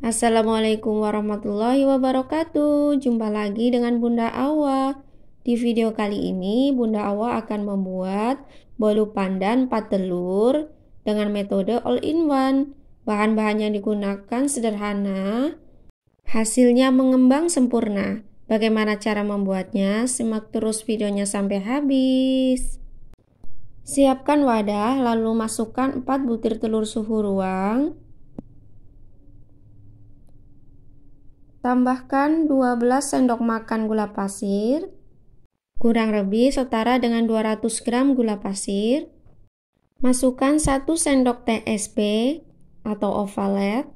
Assalamualaikum warahmatullahi wabarakatuh. Jumpa lagi dengan Bunda Awa. Di video kali ini Bunda Awa akan membuat bolu pandan 4 telur dengan metode all-in-one. Bahan-bahan yang digunakan sederhana, hasilnya mengembang sempurna. Bagaimana cara membuatnya? Simak terus videonya sampai habis. Siapkan wadah, lalu masukkan 4 butir telur suhu ruang. Tambahkan 12 sendok makan gula pasir, kurang lebih setara dengan 200 gram gula pasir. Masukkan 1 sendok teh SP atau ovalet.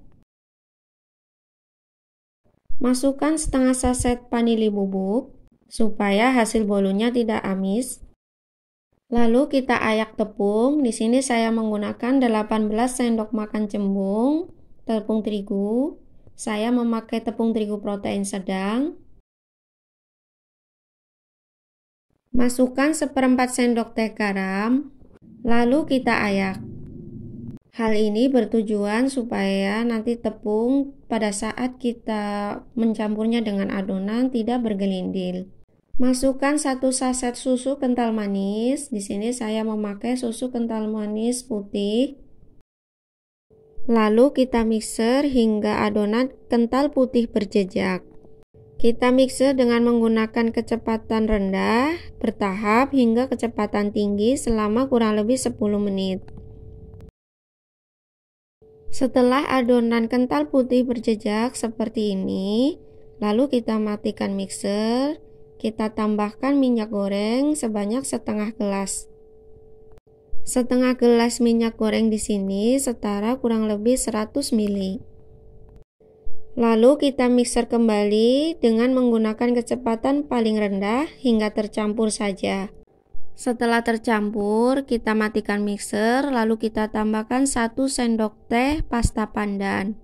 Masukkan setengah saset vanili bubuk supaya hasil bolunya tidak amis. Lalu kita ayak tepung. Di sini saya menggunakan 18 sendok makan cembung tepung terigu. Saya memakai tepung terigu protein sedang. Masukkan 1/4 sendok teh garam, lalu kita ayak. Hal ini bertujuan supaya nanti tepung pada saat kita mencampurnya dengan adonan tidak bergelindil. Masukkan 1 saset susu kental manis. Di sini saya memakai susu kental manis putih. Lalu kita mixer hingga adonan kental putih berjejak. Kita mixer dengan menggunakan kecepatan rendah, bertahap hingga kecepatan tinggi selama kurang lebih 10 menit. Setelah adonan kental putih berjejak seperti ini, lalu kita matikan mixer. Kita tambahkan minyak goreng sebanyak setengah gelas. Setengah gelas minyak goreng di sini setara kurang lebih 100 ml. Lalu kita mixer kembali dengan menggunakan kecepatan paling rendah hingga tercampur saja. Setelah tercampur, kita matikan mixer, lalu kita tambahkan 1 sendok teh pasta pandan.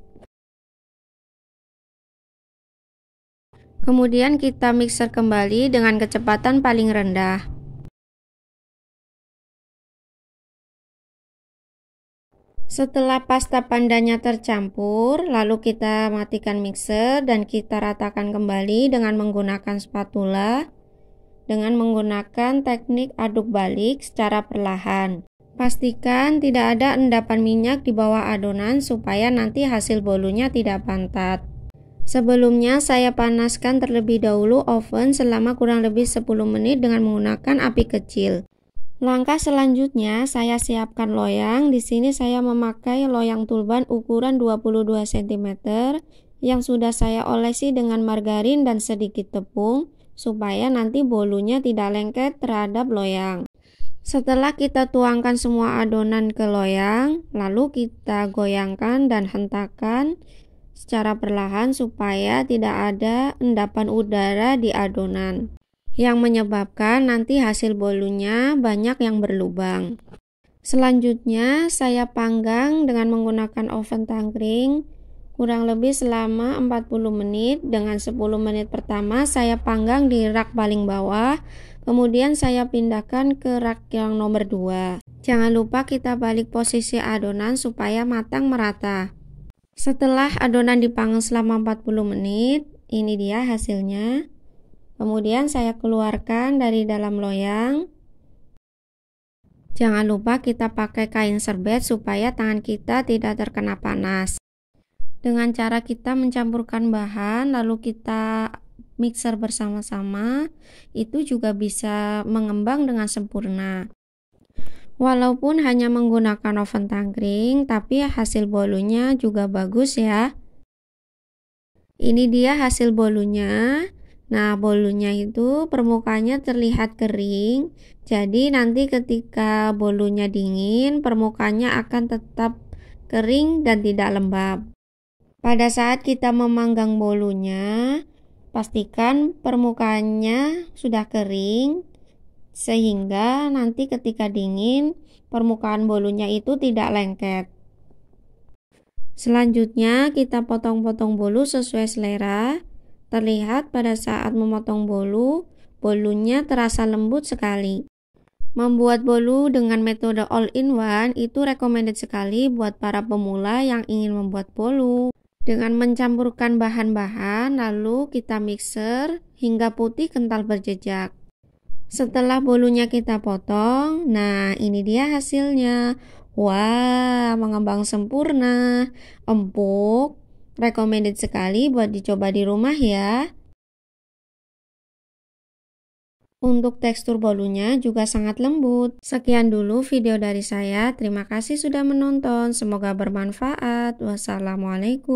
Kemudian kita mixer kembali dengan kecepatan paling rendah. Setelah pasta pandannya tercampur, lalu kita matikan mixer dan kita ratakan kembali dengan menggunakan spatula dengan menggunakan teknik aduk balik secara perlahan. Pastikan tidak ada endapan minyak di bawah adonan supaya nanti hasil bolunya tidak pantat. Sebelumnya saya panaskan terlebih dahulu oven selama kurang lebih 10 menit dengan menggunakan api kecil. Langkah selanjutnya saya siapkan loyang. Di sini saya memakai loyang tulban ukuran 22 cm yang sudah saya olesi dengan margarin dan sedikit tepung supaya nanti bolunya tidak lengket terhadap loyang. Setelah kita tuangkan semua adonan ke loyang, lalu kita goyangkan dan hentakan secara perlahan supaya tidak ada endapan udara di adonan yang menyebabkan nanti hasil bolunya banyak yang berlubang. Selanjutnya saya panggang dengan menggunakan oven tangkring kurang lebih selama 40 menit. Dengan 10 menit pertama saya panggang di rak paling bawah, kemudian saya pindahkan ke rak yang nomor 2. Jangan lupa kita balik posisi adonan supaya matang merata. Setelah adonan dipanggang selama 40 menit, ini dia hasilnya. Kemudian saya keluarkan dari dalam loyang. Jangan lupa kita pakai kain serbet supaya tangan kita tidak terkena panas. Dengan cara kita mencampurkan bahan lalu kita mixer bersama-sama, itu juga bisa mengembang dengan sempurna. Walaupun hanya menggunakan oven tangkring, tapi hasil bolunya juga bagus ya. Ini dia hasil bolunya. Nah, bolunya itu permukaannya terlihat kering. Jadi nanti ketika bolunya dingin, permukaannya akan tetap kering dan tidak lembab. Pada saat kita memanggang bolunya, pastikan permukaannya sudah kering sehingga nanti ketika dingin permukaan bolunya itu tidak lengket. Selanjutnya kita potong-potong bolu sesuai selera. Terlihat pada saat memotong bolu, bolunya terasa lembut sekali. Membuat bolu dengan metode all-in-one itu recommended sekali buat para pemula yang ingin membuat bolu. Dengan mencampurkan bahan-bahan, lalu kita mixer hingga putih kental berjejak. Setelah bolunya kita potong, nah ini dia hasilnya. Wah, mengembang sempurna, empuk, recommended sekali buat dicoba di rumah ya. Untuk tekstur bolunya juga sangat lembut. Sekian dulu video dari saya. Terima kasih sudah menonton. Semoga bermanfaat. Wassalamualaikum.